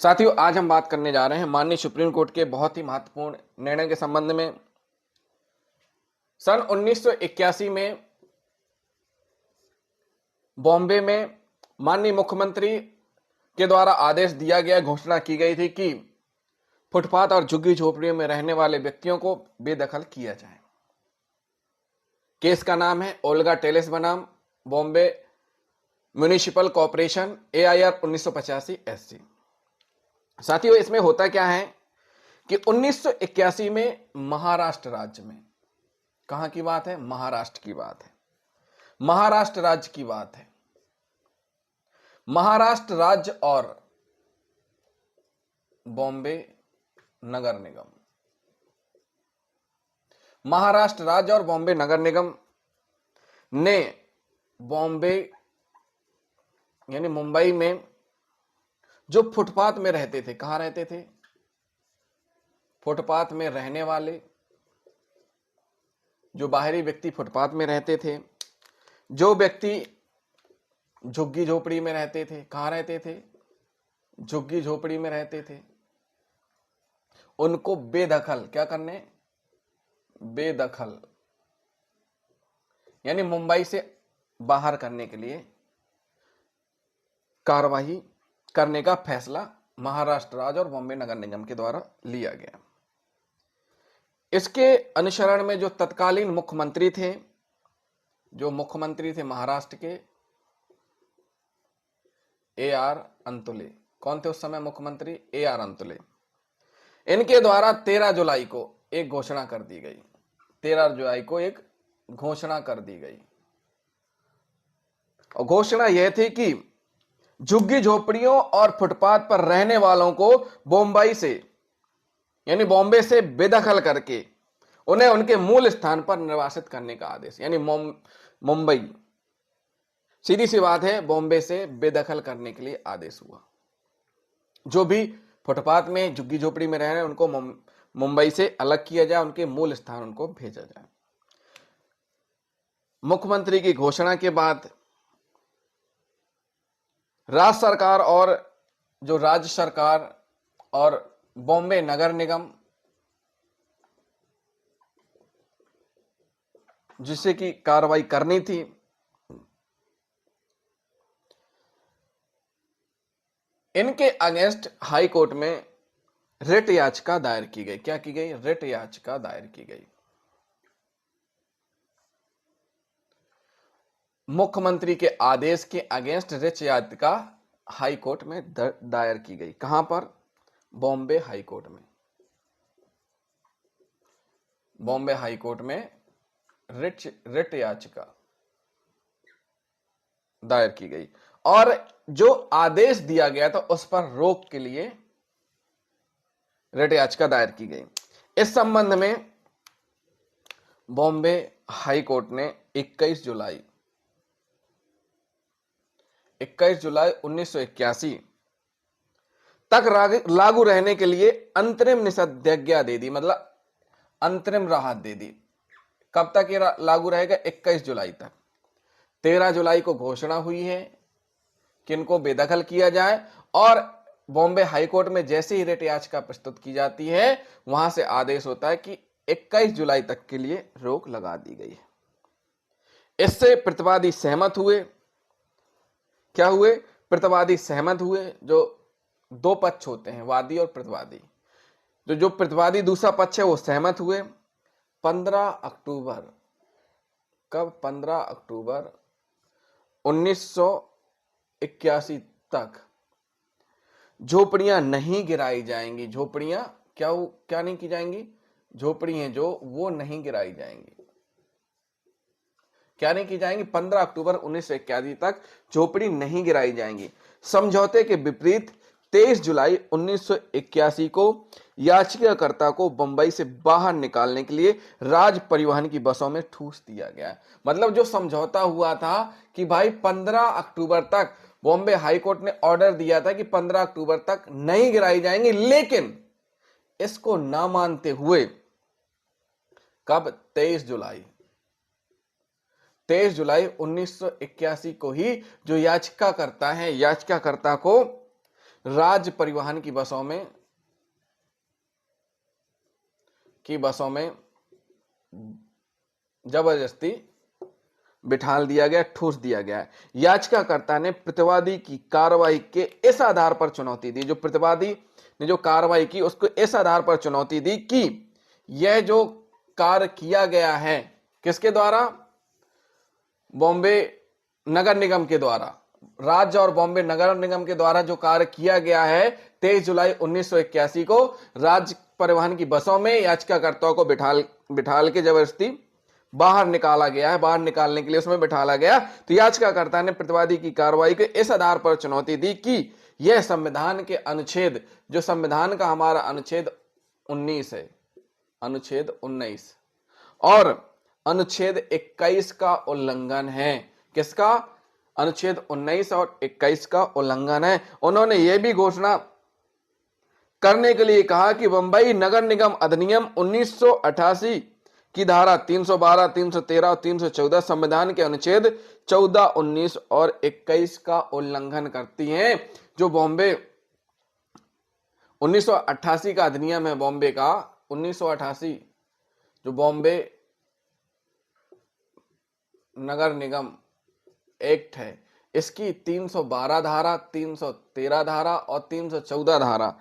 साथियों, आज हम बात करने जा रहे हैं माननीय सुप्रीम कोर्ट के बहुत ही महत्वपूर्ण निर्णय के संबंध में। सन 1981 में बॉम्बे में माननीय मुख्यमंत्री के द्वारा आदेश दिया गया, घोषणा की गई थी कि फुटपाथ और झुग्गी झोपड़ियों में रहने वाले व्यक्तियों को बेदखल किया जाए। केस का नाम है ओल्गा टेलेस बनाम Bombay municipal corporation AIR 1985 SC। साथियों, इसमें होता क्या है कि 1981 में महाराष्ट्र राज्य में, कहां की बात है? महाराष्ट्र की बात है। महाराष्ट्र राज्य की बात है। महाराष्ट्र राज्य और बॉम्बे नगर निगम, महाराष्ट्र राज्य और बॉम्बे नगर निगम ने बॉम्बे यानी मुंबई में जो फुटपाथ में रहते थे, कहां रहते थे? फुटपाथ में रहने वाले, जो बाहरी व्यक्ति फुटपाथ में रहते थे, जो व्यक्ति झुग्गी झोपड़ी में रहते थे, कहां रहते थे? झुग्गी झोपड़ी में रहते थे, उनको बेदखल क्या करने? बेदखल यानी मुंबई से बाहर करने के लिए कार्यवाही करने का फैसला महाराष्ट्र राज्य और बॉम्बे नगर निगम के द्वारा लिया गया। इसके अनुसरण में जो तत्कालीन मुख्यमंत्री थे, जो मुख्यमंत्री थे महाराष्ट्र के, AR अंतुले। कौन थे उस समय मुख्यमंत्री? AR अंतुले। इनके द्वारा 13 जुलाई को एक घोषणा कर दी गई। 13 जुलाई को एक घोषणा कर दी गई और घोषणा यह थी कि झुग्गी झोपड़ियों और फुटपाथ पर रहने वालों को बॉम्बई से यानी बॉम्बे से बेदखल करके उन्हें उनके मूल स्थान पर निर्वासित करने का आदेश, यानी मुंबई, सीधी सी बात है, बॉम्बे से बेदखल करने के लिए आदेश हुआ। जो भी फुटपाथ में झुग्गी झोपड़ी में रह रहे हैं उनको मुंबई से अलग किया जाए, उनके मूल स्थान उनको भेजा जाए। मुख्यमंत्री की घोषणा के बाद राज्य सरकार और जो राज्य सरकार और बॉम्बे नगर निगम, जिसे की कार्रवाई करनी थी, इनके अगेंस्ट हाई कोर्ट में रिट याचिका दायर की गई। क्या की गई? रिट याचिका दायर की गई। मुख्यमंत्री के आदेश के अगेंस्ट रिट याचिका हाई कोर्ट में दायर की गई। कहां पर? बॉम्बे हाई कोर्ट में। बॉम्बे हाई कोर्ट में रिट याचिका दायर की गई और जो आदेश दिया गया था उस पर रोक के लिए रिट याचिका दायर की गई। इस संबंध में बॉम्बे हाई कोर्ट ने 21 जुलाई 1981 तक लागू रहने के लिए अंतरिम निषेधाज्ञा दे दी, मतलब अंतरिम राहत दे दी। कब तक ये लागू रहेगा? 21 जुलाई तक। 13 जुलाई को घोषणा हुई है कि इनको बेदखल किया जाए और बॉम्बे हाई कोर्ट में जैसे ही रिट याचिका प्रस्तुत की जाती है वहां से आदेश होता है कि 21 जुलाई तक के लिए रोक लगा दी गई है। इससे प्रतिवादी सहमत हुए। क्या हुए? प्रतिवादी सहमत हुए। जो दो पक्ष होते हैं, वादी और प्रतिवादी, तो जो प्रतिवादी दूसरा पक्ष है वो सहमत हुए। 15 अक्टूबर, कब? 15 अक्टूबर 1981 तक झोपड़ियां नहीं गिराई जाएंगी। झोपड़ियां क्या नहीं की जाएंगी? झोपड़ी हैं जो वो नहीं गिराई जाएंगी। क्या नहीं की जाएंगी? 15 अक्टूबर 1981 तक झोपड़ी नहीं गिराई जाएंगी। समझौते के विपरीत 23 जुलाई 1981 को याचिकाकर्ता को बंबई से बाहर निकालने के लिए राज्य परिवहन की बसों में ठूस दिया गया। मतलब जो समझौता हुआ था कि भाई 15 अक्टूबर तक, बॉम्बे हाई कोर्ट ने ऑर्डर दिया था कि 15 अक्टूबर तक नहीं गिराई जाएंगी, लेकिन इसको ना मानते हुए कब? 23 जुलाई 1981 को ही जो याचिकाकर्ता है, याचिकाकर्ता को राज्य परिवहन की बसों में जबरदस्ती बिठाल दिया गया, ठूस दिया गया है। याचिकाकर्ता ने प्रतिवादी की कार्रवाई के इस आधार पर चुनौती दी, जो प्रतिवादी ने जो कार्रवाई की उसको इस आधार पर चुनौती दी कि यह जो कार्य किया गया है किसके द्वारा, बॉम्बे नगर निगम के द्वारा, राज्य और बॉम्बे नगर निगम के द्वारा जो कार्य किया गया है 23 जुलाई 1981 को राज्य परिवहन की बसों में याचिकाकर्ताओं को बिठाल के जबरदस्ती बाहर निकाला गया है, बाहर निकालने के लिए उसमें बिठाला गया। तो याचिकाकर्ता ने प्रतिवादी की कार्रवाई के इस आधार पर चुनौती दी कि यह संविधान के अनुच्छेद, जो संविधान का हमारा अनुच्छेद 19 है, अनुच्छेद 19 और अनुच्छेद 21 का उल्लंघन है। किसका? अनुच्छेद 19 और 21 का उल्लंघन है। उन्होंने यह भी घोषणा करने के लिए कहा कि बंबई नगर निगम अधिनियम 1988 की धारा 312, 313 और 314 संविधान के अनुच्छेद 14, 19 और 21 का उल्लंघन करती हैं। जो बॉम्बे 1988 का अधिनियम है, बॉम्बे का 1988 जो बॉम्बे नगर निगम एक्ट है, इसकी 312 धारा, 313 धारा और 314 धारा,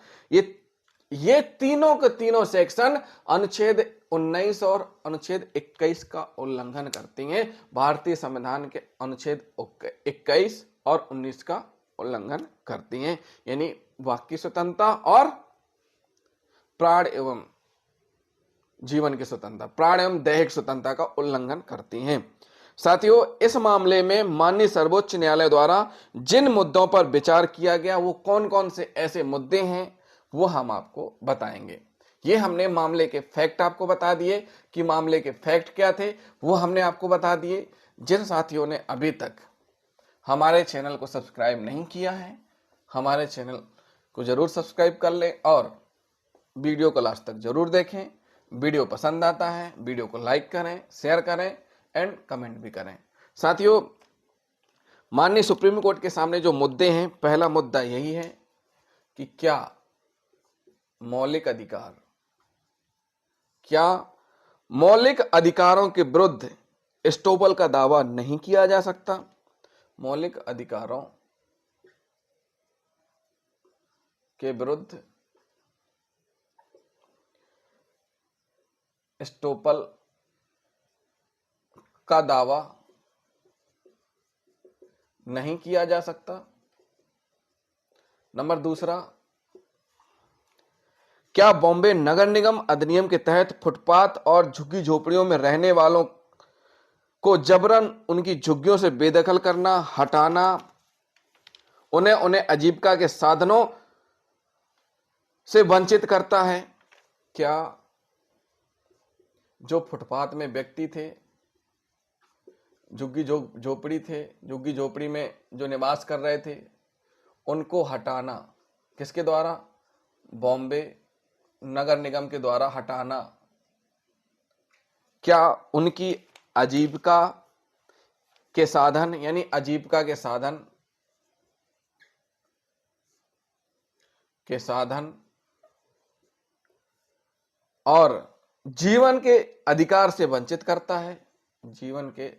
ये तीनों के तीनों सेक्शन अनुच्छेद 19 और अनुच्छेद 21 का उल्लंघन करती हैं। भारतीय संविधान के अनुच्छेद 21 और 19 का उल्लंघन करती हैं, यानी वाक की स्वतंत्रता और प्राण एवं जीवन की स्वतंत्रता, प्राण एवं दैहिक स्वतंत्रता का उल्लंघन करती हैं। साथियों, इस मामले में माननीय सर्वोच्च न्यायालय द्वारा जिन मुद्दों पर विचार किया गया वो कौन कौन से ऐसे मुद्दे हैं वो हम आपको बताएंगे। ये हमने मामले के फैक्ट आपको बता दिए कि मामले के फैक्ट क्या थे, वो हमने आपको बता दिए। जिन साथियों ने अभी तक हमारे चैनल को सब्सक्राइब नहीं किया है, हमारे चैनल को जरूर सब्सक्राइब कर लें और वीडियो को लास्ट तक जरूर देखें। वीडियो पसंद आता है, वीडियो को लाइक करें, शेयर करें एंड कमेंट भी करें। साथियों, माननीय सुप्रीम कोर्ट के सामने जो मुद्दे हैं, पहला मुद्दा यही है कि क्या मौलिक अधिकारों के विरुद्ध एस्टोपल का दावा नहीं किया जा सकता। मौलिक अधिकारों के विरुद्ध एस्टोपल का दावा नहीं किया जा सकता। नंबर दूसरा, क्या बॉम्बे नगर निगम अधिनियम के तहत फुटपाथ और झुग्गी झोपड़ियों में रहने वालों को जबरन उनकी झुग्गियों से बेदखल करना, हटाना, उन्हें आजीविका के साधनों से वंचित करता है? क्या जो फुटपाथ में व्यक्ति थे, झुग्गी झोपड़ी में जो निवास कर रहे थे, उनको हटाना किसके द्वारा? बॉम्बे नगर निगम के द्वारा हटाना, क्या उनकी आजीविका के साधन, यानी आजीविका के साधन और जीवन के अधिकार से वंचित करता है? जीवन के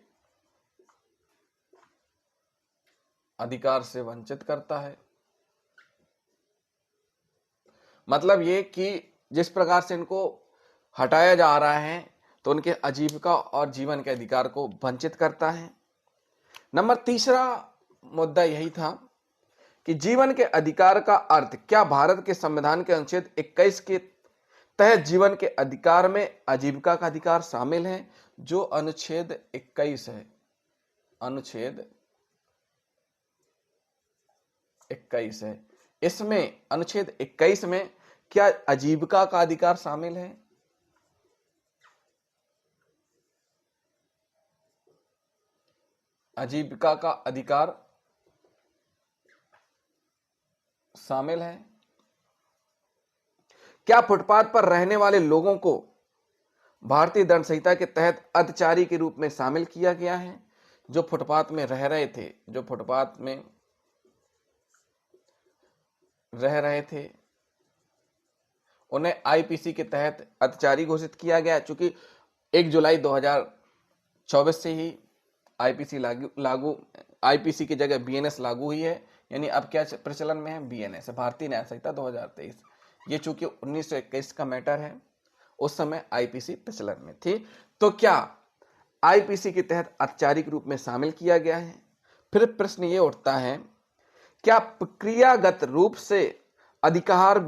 अधिकार से वंचित करता है। मतलब ये कि जिस प्रकार से इनको हटाया जा रहा है तो उनके आजीविका और जीवन के अधिकार को वंचित करता है। नंबर तीसरा मुद्दा यही था कि जीवन के अधिकार का अर्थ क्या भारत के संविधान के अनुच्छेद 21 के तहत जीवन के अधिकार में आजीविका का अधिकार शामिल है? जो अनुच्छेद 21 है, अनुच्छेद 21 है, इसमें अनुच्छेद 21 में क्या आजीविका का अधिकार शामिल है? आजीविका का अधिकार शामिल है? क्या फुटपाथ पर रहने वाले लोगों को भारतीय दंड संहिता के तहत अत्याचारी के रूप में शामिल किया गया है? जो फुटपाथ में रह रहे थे, जो फुटपाथ में रह रहे थे उन्हें आईपीसी के तहत अत्याचारी घोषित किया गया। चूंकि 1 जुलाई 2024 से ही आईपीसी लागू आईपीसी की जगह बीएनएस लागू हुई है, यानी अब क्या प्रचलन में है, बीएनएस, भारतीय न्याय संहिता 2023। ये चूंकि 1921 का मैटर है, उस समय आईपीसी प्रचलन में थी। तो क्या आईपीसी के तहत औपचारिक रूप में शामिल किया गया है? फिर प्रश्न ये उठता है, क्या प्रक्रियागत रूप से अधिकार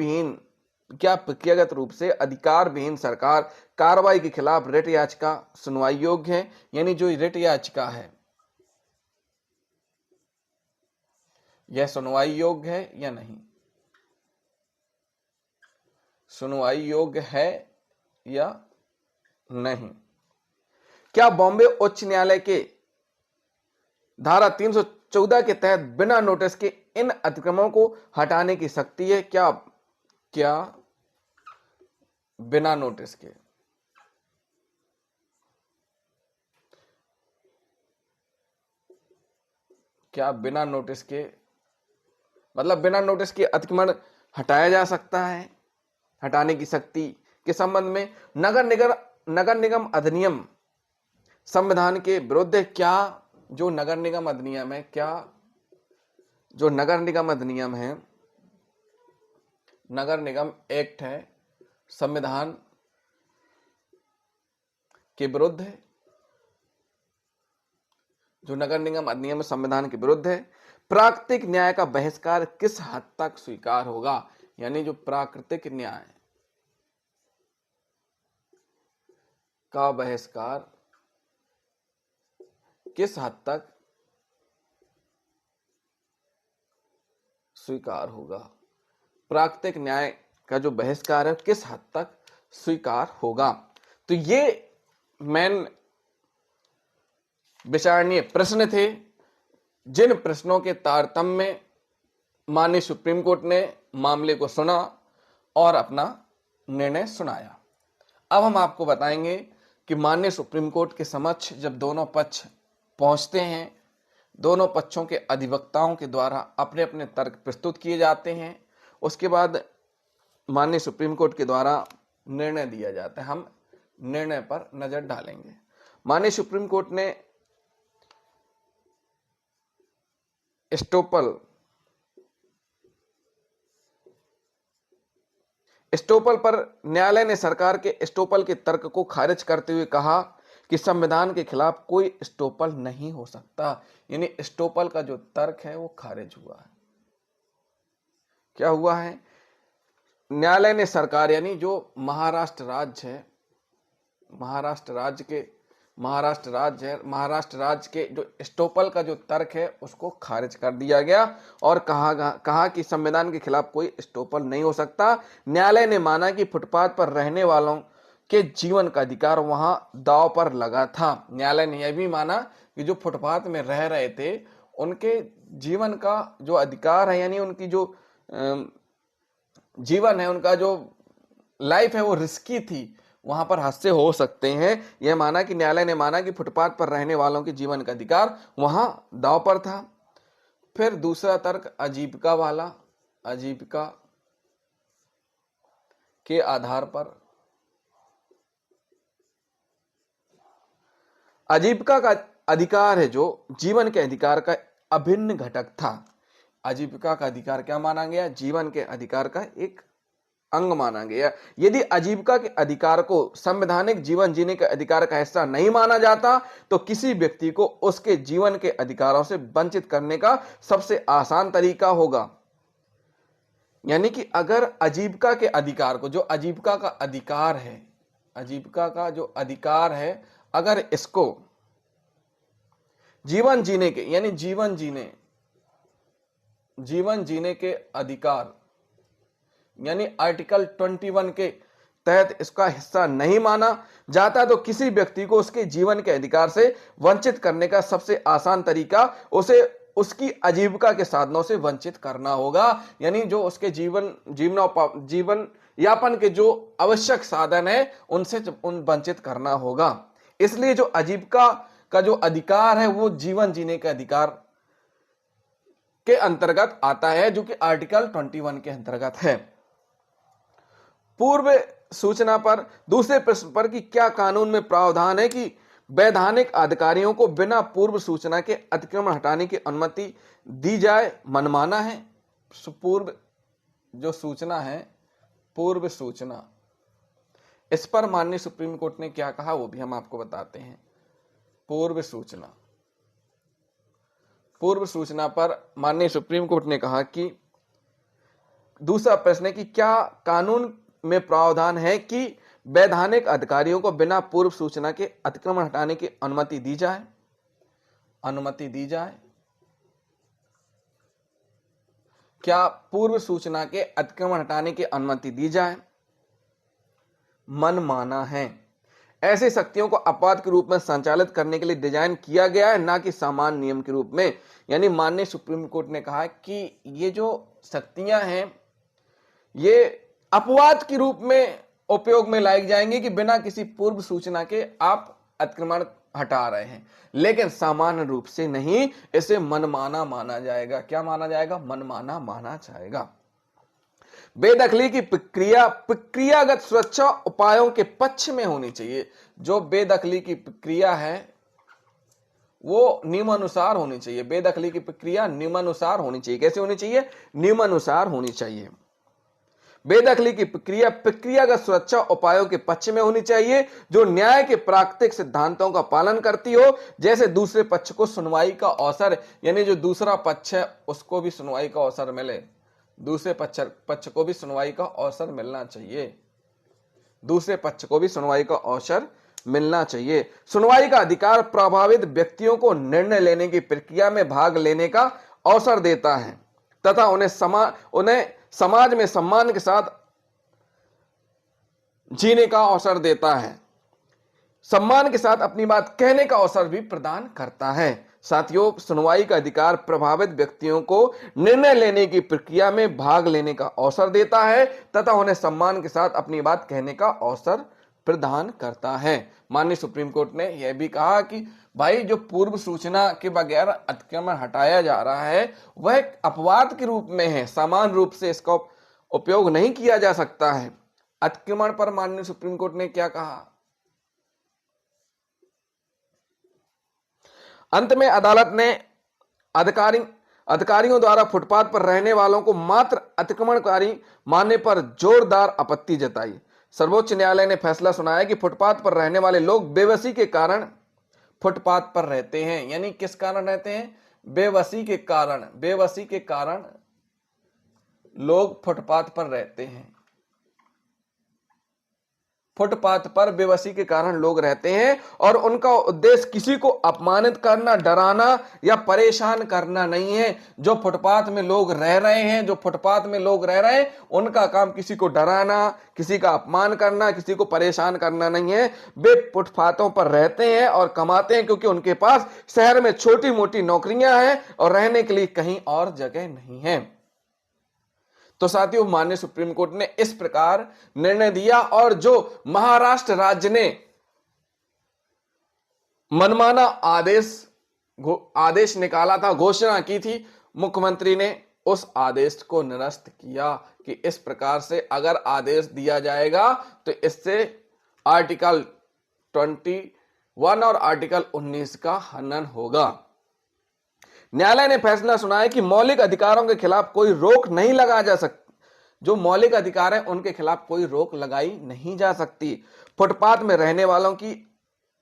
विहीन सरकार कार्रवाई के खिलाफ रिट याचिका सुनवाई योग्य है? यानी जो रिट याचिका है यह सुनवाई योग्य है या नहीं? सुनवाई योग्य है या नहीं? क्या बॉम्बे उच्च न्यायालय के धारा 314 के तहत बिना नोटिस के इन अतिक्रमणों को हटाने की शक्ति है? क्या बिना नोटिस के? क्या बिना नोटिस के मतलब बिना नोटिस के अतिक्रमण हटाया जा सकता है? हटाने की शक्ति के संबंध में नगर निगम अधिनियम संविधान के विरुद्ध है। क्या जो नगर निगम अधिनियम है, नगर निगम एक्ट है, संविधान के विरुद्ध है? जो नगर निगम अधिनियम संविधान के विरुद्ध है। प्राकृतिक न्याय का बहिष्कार किस हद तक स्वीकार होगा? यानी जो प्राकृतिक न्याय का बहिष्कार किस हद तक स्वीकार होगा? प्राकृतिक न्याय का जो बहिष्कार है किस हद तक स्वीकार होगा? तो ये मेन विचारणीय प्रश्न थे, जिन प्रश्नों के तारतम्य में माननीय सुप्रीम कोर्ट ने मामले को सुना और अपना निर्णय सुनाया। अब हम आपको बताएंगे कि माननीय सुप्रीम कोर्ट के समक्ष जब दोनों पक्ष पहुंचते हैं, दोनों पक्षों के अधिवक्ताओं के द्वारा अपने अपने तर्क प्रस्तुत किए जाते हैं, उसके बाद माननीय सुप्रीम कोर्ट के द्वारा निर्णय दिया जाता है। हम निर्णय पर नजर डालेंगे। माननीय सुप्रीम कोर्ट ने एस्टोपल पर न्यायालय ने सरकार के एस्टोपल के तर्क को खारिज करते हुए कहा कि संविधान के खिलाफ कोई एस्टोपल नहीं हो सकता। यानी एस्टोपल का जो तर्क है वो खारिज हुआ है। क्या हुआ है? न्यायालय ने सरकार, यानी जो महाराष्ट्र राज्य है, महाराष्ट्र राज्य के जो एस्टोपल का जो तर्क है उसको खारिज कर दिया गया और कहा कि संविधान के खिलाफ कोई एस्टोपल नहीं हो सकता। न्यायालय ने माना कि फुटपाथ पर रहने वालों के जीवन का अधिकार वहां दांव पर लगा था। न्यायालय ने यह भी माना कि जो फुटपाथ में रह रहे थे उनके जीवन का जो अधिकार है, यानी उनकी जो जीवन है, उनका जो लाइफ है वो रिस्की थी, वहां पर हादसे हो सकते हैं। यह माना कि न्यायालय ने माना कि फुटपाथ पर रहने वालों के जीवन का अधिकार वहां दांव पर था। फिर दूसरा तर्क आजीविका के आधार पर, आजीविका का अधिकार है जो जीवन के अधिकार का अभिन्न घटक था। आजीविका का अधिकार क्या माना गया? जीवन के अधिकार का एक अंग माना गया। यदि आजीविका के अधिकार को संवैधानिक जीवन जीने के अधिकार का हिस्सा नहीं माना जाता तो किसी व्यक्ति को उसके जीवन के अधिकारों से वंचित करने का सबसे आसान तरीका होगा। यानी कि अगर आजीविका के अधिकार को, जो आजीविका का अधिकार है, आजीविका का जो अधिकार है, अगर इसको जीवन जीने के, यानी जीवन जीने के अधिकार, यानी आर्टिकल 21 के तहत इसका हिस्सा नहीं माना जाता तो किसी व्यक्ति को उसके जीवन के अधिकार से वंचित करने का सबसे आसान तरीका उसे उसकी आजीविका के साधनों से वंचित करना होगा। यानी जो उसके जीवन यापन के जो आवश्यक साधन है उनसे वंचित करना होगा। इसलिए जो आजीविका का जो अधिकार है वो जीवन जीने के अधिकार के अंतर्गत आता है, जो कि आर्टिकल 21 के अंतर्गत है। पूर्व सूचना पर दूसरे प्रश्न पर कि क्या कानून में प्रावधान है कि वैधानिक अधिकारियों को बिना पूर्व सूचना के अतिक्रमण हटाने की अनुमति दी जाए? मनमाना है। पूर्व जो सूचना है, पूर्व सूचना, इस पर माननीय सुप्रीम कोर्ट ने क्या कहा वो भी हम आपको बताते हैं। पूर्व सूचना, पूर्व सूचना पर माननीय सुप्रीम कोर्ट ने कहा कि दूसरा प्रश्न है कि क्या कानून में प्रावधान है कि वैधानिक अधिकारियों को बिना पूर्व सूचना के अतिक्रमण हटाने की अनुमति दी जाए? अनुमति दी जाए। क्या पूर्व सूचना के अतिक्रमण हटाने की अनुमति दी जाए? मनमाना है। ऐसी शक्तियों को अपवाद के रूप में संचालित करने के लिए डिजाइन किया गया है, ना कि सामान्य नियम के रूप में। यानी माननीय सुप्रीम कोर्ट ने कहा कि ये जो शक्तियां हैं ये अपवाद के रूप में उपयोग में लाई जाएंगी कि बिना किसी पूर्व सूचना के आप अतिक्रमण हटा रहे हैं, लेकिन सामान्य रूप से नहीं। इसे मनमाना माना जाएगा। क्या माना जाएगा? मनमाना माना जाएगा। बेदखली की प्रक्रियागत सुरक्षा उपायों के पक्ष में होनी चाहिए। जो बेदखली की प्रक्रिया है वो नियमानुसार होनी चाहिए। बेदखली की प्रक्रिया नियमानुसार होनी चाहिए। कैसे होनी चाहिए? नियमानुसार होनी चाहिए। बेदखली की प्रक्रिया प्रक्रियागत सुरक्षा उपायों के पक्ष में होनी चाहिए, जो न्याय के प्राकृतिक सिद्धांतों का पालन करती हो। जैसे दूसरे पक्ष को सुनवाई का अवसर, यानी जो दूसरा पक्ष है उसको भी सुनवाई का अवसर मिले। दूसरे पक्ष को भी सुनवाई का अवसर मिलना चाहिए। दूसरे पक्ष को भी सुनवाई का अवसर मिलना चाहिए। सुनवाई का अधिकार प्रभावित व्यक्तियों को निर्णय लेने की प्रक्रिया में भाग लेने का अवसर देता है तथा उन्हें समाज में सम्मान के साथ जीने का अवसर देता है। सम्मान के साथ अपनी बात कहने का अवसर भी प्रदान करता है। साथियों, सुनवाई का अधिकार प्रभावित व्यक्तियों को निर्णय लेने की प्रक्रिया में भाग लेने का अवसर देता है तथा उन्हें सम्मान के साथ अपनी बात कहने का अवसर प्रदान करता है। माननीय सुप्रीम कोर्ट ने यह भी कहा कि भाई जो पूर्व सूचना के बगैर अतिक्रमण हटाया जा रहा है वह एक अपवाद के रूप में है। समान रूप से इसका उपयोग नहीं किया जा सकता है। अतिक्रमण पर माननीय सुप्रीम कोर्ट ने क्या कहा? अंत में अदालत ने अधिकारियों द्वारा फुटपाथ पर रहने वालों को मात्र अतिक्रमणकारी मानने पर जोरदार आपत्ति जताई। सर्वोच्च न्यायालय ने फैसला सुनाया कि फुटपाथ पर रहने वाले लोग बेबसी के कारण फुटपाथ पर रहते हैं। यानी किस कारण रहते हैं? बेबसी के कारण। बेबसी के कारण लोग फुटपाथ पर रहते हैं। फुटपाथ पर बेबसी के कारण लोग रहते हैं और उनका उद्देश्य किसी को अपमानित करना, डराना या परेशान करना नहीं है। जो फुटपाथ में लोग रह रहे हैं उनका काम किसी को डराना, किसी का अपमान करना, किसी को परेशान करना नहीं है। वे फुटपाथों पर रहते हैं और कमाते हैं क्योंकि उनके पास शहर में छोटी मोटी नौकरियां हैं और रहने के लिए कहीं और जगह नहीं है। तो साथियों, माननीय सुप्रीम कोर्ट ने इस प्रकार निर्णय दिया और जो महाराष्ट्र राज्य ने मनमाना आदेश निकाला था, घोषणा की थी, मुख्यमंत्री ने उस आदेश को निरस्त किया कि इस प्रकार से अगर आदेश दिया जाएगा तो इससे आर्टिकल 21 और आर्टिकल 19 का हनन होगा। न्यायालय ने फैसला सुनाया कि मौलिक अधिकारों के खिलाफ कोई रोक नहीं लगाया जा सकती। जो मौलिक अधिकार है उनके खिलाफ कोई रोक लगाई नहीं जा सकती। फुटपाथ में रहने वालों की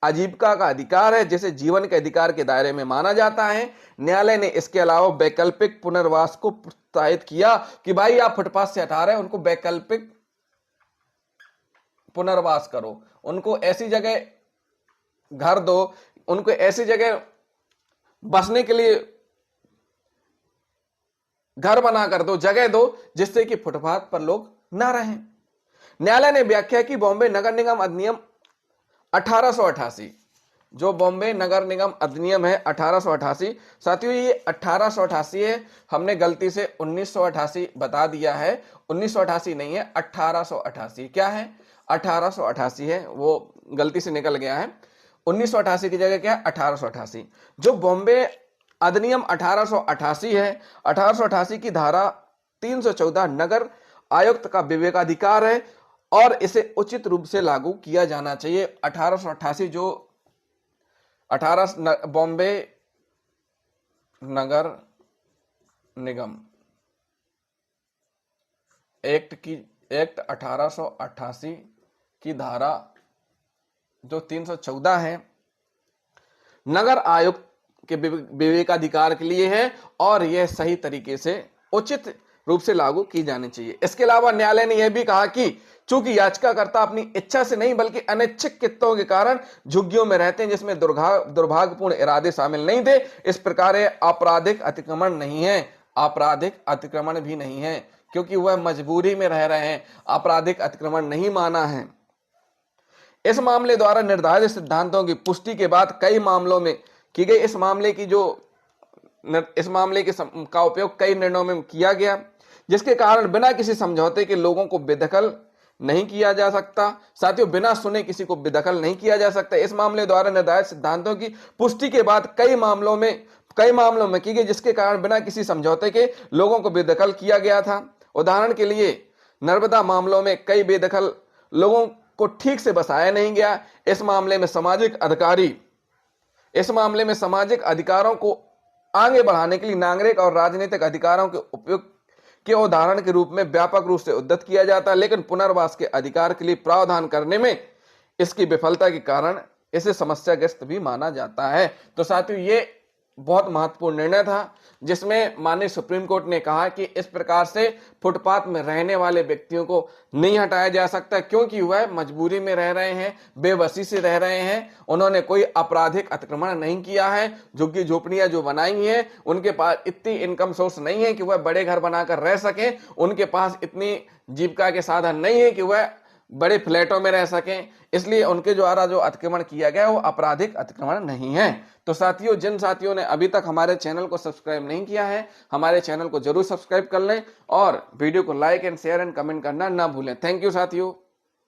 आजीविका का अधिकार है, जिसे जीवन के अधिकार के दायरे में माना जाता है। न्यायालय ने इसके अलावा वैकल्पिक पुनर्वास को प्रोत्साहित किया कि भाई आप फुटपाथ से हटा रहे हैं, उनको वैकल्पिक पुनर्वास करो, उनको ऐसी जगह घर दो, उनको ऐसी जगह बसने के लिए घर बना कर दो, जगह दो, जिससे कि फुटपाथ पर लोग ना रहें। न्यायालय ने व्याख्या की बॉम्बे नगर निगम अधिनियम 1888, जो बॉम्बे नगर निगम अधिनियम है 1888, साथियों ये 1888 है, हमने गलती से 1988 बता दिया है। 1988 नहीं है, 1888। क्या है? 1888 है, वो गलती से निकल गया है। 1988 की जगह क्या है? 1888। जो बॉम्बे अधिनियम 1888 है। 1888 की धारा 314 नगर आयुक्त का विवेकाधिकार है और इसे उचित रूप से लागू किया जाना चाहिए। 1888 जो 18 बॉम्बे नगर निगम एक्ट 1888 की धारा जो 314 है नगर आयुक्त के विवेकाधिकार के लिए है और यह सही तरीके से उचित रूप से लागू की जानी चाहिए। इसके अलावा न्यायालय ने यह भी कहा कि चूंकि याचिकाकर्ता अपनी इच्छा से नहीं बल्कि अनैच्छिक कित्तों के कारण झुग्गियों में रहते हैं जिसमें दुर्भाग्यपूर्ण इरादे शामिल नहीं थे, इस प्रकार आपराधिक अतिक्रमण नहीं है, आपराधिक अतिक्रमण भी नहीं है क्योंकि वह मजबूरी में रह रहे हैं, आपराधिक अतिक्रमण नहीं माना है। इस मामले द्वारा निर्धारित सिद्धांतों की पुष्टि के बाद कई मामलों में की गई इस मामले का उपयोग कई निर्णयों में किया गया जिसके कारण बिना किसी समझौते के लोगों को बेदखल नहीं किया जा सकता। साथियों, बिना सुने किसी को बेदखल नहीं किया जा सकता। इस मामले द्वारा निर्धारित सिद्धांतों की पुष्टि के बाद कई मामलों में की गई जिसके कारण बिना किसी समझौते के लोगों को बेदखल किया गया था। उदाहरण के लिए नर्मदा मामलों में कई बेदखल लोगों को ठीक से बसाया नहीं गया। इस मामले में सामाजिक अधिकारों को आगे बढ़ाने के लिए नागरिक और राजनीतिक अधिकारों के उपयोग के उदाहरण के रूप में व्यापक रूप से उद्धृत किया जाता है, लेकिन पुनर्वास के अधिकार के लिए प्रावधान करने में इसकी विफलता के कारण इसे समस्याग्रस्त भी माना जाता है। तो साथियों, ये बहुत महत्वपूर्ण निर्णय था जिसमें माननीय सुप्रीम कोर्ट ने कहा कि इस प्रकार से फुटपाथ में रहने वाले व्यक्तियों को नहीं हटाया जा सकता क्योंकि वह मजबूरी में रह रहे हैं, बेबसी से रह रहे हैं, उन्होंने कोई आपराधिक अतिक्रमण नहीं किया है। झुग्गी झोपड़ियां जो बनाई हैं उनके पास इतनी इनकम सोर्स नहीं है कि वह बड़े घर बनाकर रह सकें, उनके पास इतनी जीविका के साधन नहीं है कि वह बड़े फ्लैटों में रह सकें, इसलिए उनके द्वारा जो अतिक्रमण किया गया वो आपराधिक अतिक्रमण नहीं है। तो साथियों, जिन साथियों ने अभी तक हमारे चैनल को सब्सक्राइब नहीं किया है, हमारे चैनल को जरूर सब्सक्राइब कर लें और वीडियो को like and share and comment करना ना भूलें। थैंक यू साथियों।